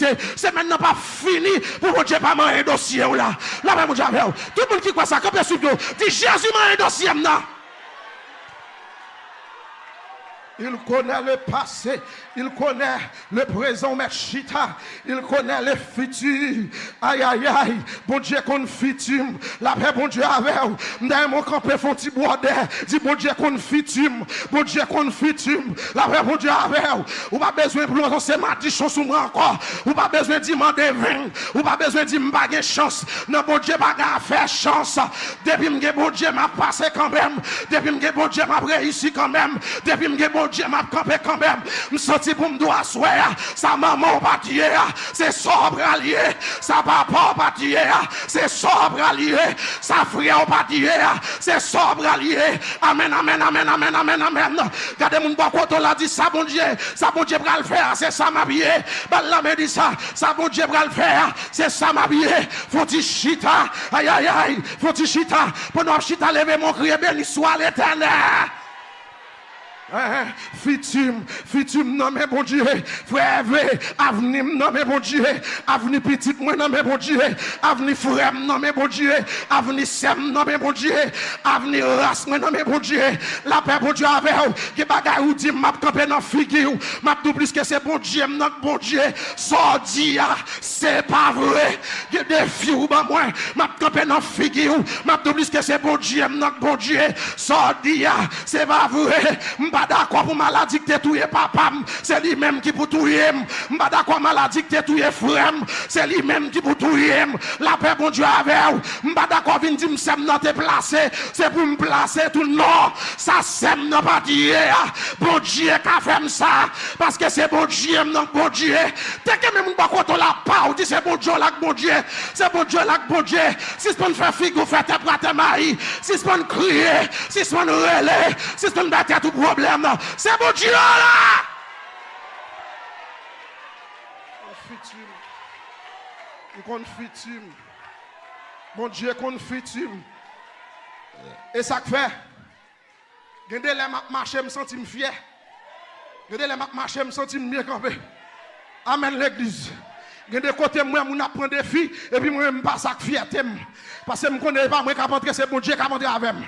vérité, c'est maintenant pas fini pour bon Dieu pas un dossier là. Là, mon Dieu, tout le monde qui croit ça, quand vous dit Jésus m'a un dossier là. Il connaît le passé, il connaît le présent, Mechita, il connaît le futur. Aïe, aïe, aïe, bon Dieu qu'on futur, la paix, bon Dieu avec vous. Dans mon campé, font petit border, dit bon Dieu qu'on futur, bon Dieu qu'on futur, la paix, bon Dieu avec vous. Ou pas besoin de plus c'est ma chance ou encore, ou pas besoin de demander 20, ou pas besoin de me chance. Non, bon Dieu, pas faire chance. Depuis que bon Dieu m'a passé quand même, depuis que bon Dieu m'a réussi quand même, depuis que bon Dieu m'a campé quand même. Je senti pour me doigt souhaiter. Sa maman pas tuer. C'est sobre allié. Sa papa pas tuer. C'est sobre allié. Sa frère pas tuer. C'est sobre allié. Amen, amen, amen, amen, amen, amen. Regardez mon bon côté là dit ça bon Dieu va le faire. C'est ça ma vie. Balla me dit ça. Ça bon Dieu va le faire. C'est ça ma vie. Faut-il chita. Aïe aïe aïe. Faut-il chita. Pendant chita lever mon cri béni soit l'Éternel. Futur, non mais bon Dieu, frère, avenir, non mais bon Dieu, avenir petit, moi non mais bon Dieu, avenir frère, non mais bon Dieu, avenir sem, non mais bon Dieu, avenir race, moi non mais bon Dieu, la paix, bon Dieu avec vous, qui bagaille ou dit, m'a campé dans figure, m'a tout plus que c'est bon Dieu, notre bon Dieu, sordi, c'est pas vrai, il y a des filles ou bah moi, m'a campé dans figure, m'a tout plus que c'est bon Dieu, notre bon Dieu, sordi, c'est pas vrai, pas d'accord pour maladie que tu es papa, c'est lui-même qui pour tuer. Pas d'accord maladie que tu es frère, c'est lui-même qui pour tuer. La paix bon Dieu avec vous. Pas d'accord vinn dire m'sem nan te placer, c'est pour me placer tout non. Ça sem n'a pas dire. Bon Dieu qu'a fait ça parce que c'est bon Dieu non bon Dieu. T'es que même pas quand on la parle, dit c'est bon Dieu là bon Dieu. C'est bon Dieu là bon Dieu. Si c'est pour faire figure faire tes bras mari, si c'est pour crier, si c'est pour relais, si c'est pour battre tout problème. C'est bon Dieu là. Bon Dieu confitime. Et ça fait. Gardez les marcher me sentir fier. Gardez les marcher me sentir mieux campé. Amen l'église. Gardez côté moi mon apprend des filles et puis moi me pas ça fierté parce que me connais pas moi qui rentrer c'est bon Dieu qui rentrer avec moi.